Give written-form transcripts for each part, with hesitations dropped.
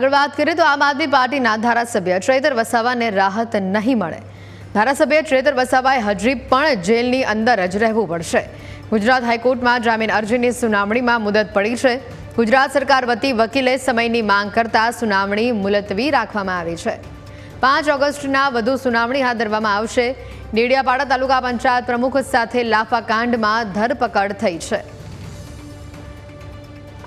આગળ વાત કરીએ તો આમ આદમી પાર્ટીના ધારાસભ્ય ચૈતર વસાવાને રાહત નહીં મળે। ધારાસભ્ય ચૈતર વસાવાએ હજી પણ જેલની અંદર જ રહેવું પડશે। ગુજરાત હાઈકોર્ટમાં જામીન અરજીની સુનાવણીમાં મુદત પડી છે। ગુજરાત સરકાર વતી વકીલે સમયની માંગ કરતા સુનાવણી મુલતવી રાખવામાં આવી છે। 5 ઓગસ્ટના વધુ સુનાવણી હાથ ધરવામાં આવશે। ડેડિયાપાડા તાલુકા પંચાયત પ્રમુખ સાથે લાફાકાંડમાં ધરપકડ થઈ છે।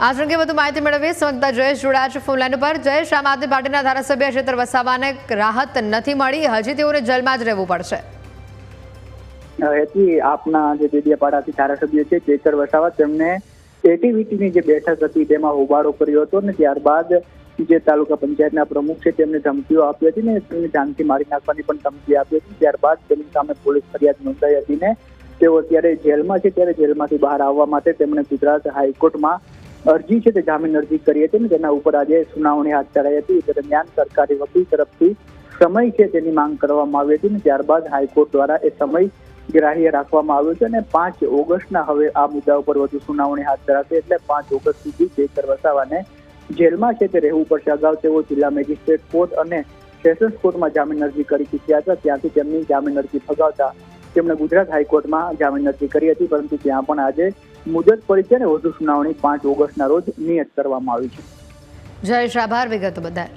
आज अंगे વધુ માહિતી મેળવી સંવાદદાતા જયેશ જોડાયા છે ફોન લાઈન ઉપર। જયેશ, આમ આદમી પાર્ટીના ધારાસભ્ય ચૈતર વસાવાને રાહત નથી મળી, હજી તેઓને જેલમાં જ રહેવું પડશે। આપના જે ડેડિયાપાડાથી ધારાસભ્ય છે ચૈતર વસાવા, તેમને એટીવીટીની જે બેઠક હતી તેમાં હોબાળો કર્યો હતો અને ત્યારબાદ જે તાલુકા પંચાયતના પ્રમુખ છે તેમને ધમકીઓ આપી હતી ને તેમને જાનથી મારી નાખવાની પણ ધમકી આપી હતી। ત્યારબાદ તેમની સામે પોલીસ ફરિયાદ નોંધાઈ હતી ને તેઓ અત્યારે જેલમાં છે। ત્યારે જેલમાંથી બહાર આવવા માટે તેમણે ગુજરાત હાઈકોર્ટમાં અરજી છે તે જામીન અરજી કરી હતી ને તેના ઉપર આજે સુનાવણી હાથ ધરાઈ હતી। દરમિયાન સરકારી વકીલ તરફથી સમય છે તેની માંગ કરવામાં આવી હતી ને ત્યારબાદ હાઈકોર્ટ દ્વારા એ સમય ગ્રાહ્ય રાખવામાં આવ્યો છે અને 5 ઓગસ્ટના હવે આ મુદ્દા ઉપર વધુ સુનાવણી હાથ ધરાશે। એટલે 5 ઓગસ્ટ સુધી ચૈતર વસાવાને જેલમાં છે તે રહેવું પડશે। અગાઉ તેઓ જિલ્લા મેજિસ્ટ્રેટ કોર્ટ અને સેશન્સ કોર્ટમાં જામીન અરજી કરી ચૂક્યા હતા। ત્યાંથી તેમની જામીન અરજી ફગાવતા તેમણે ગુજરાત હાઈકોર્ટમાં જામીન અરજી કરી હતી, પરંતુ ત્યાં પણ આજે મુદત પડી છે અને વધુ સુનાવણી 5 ઓગસ્ટના રોજ નિયત કરવામાં આવી છે। જયેશ, આભાર વિગતો બદલ।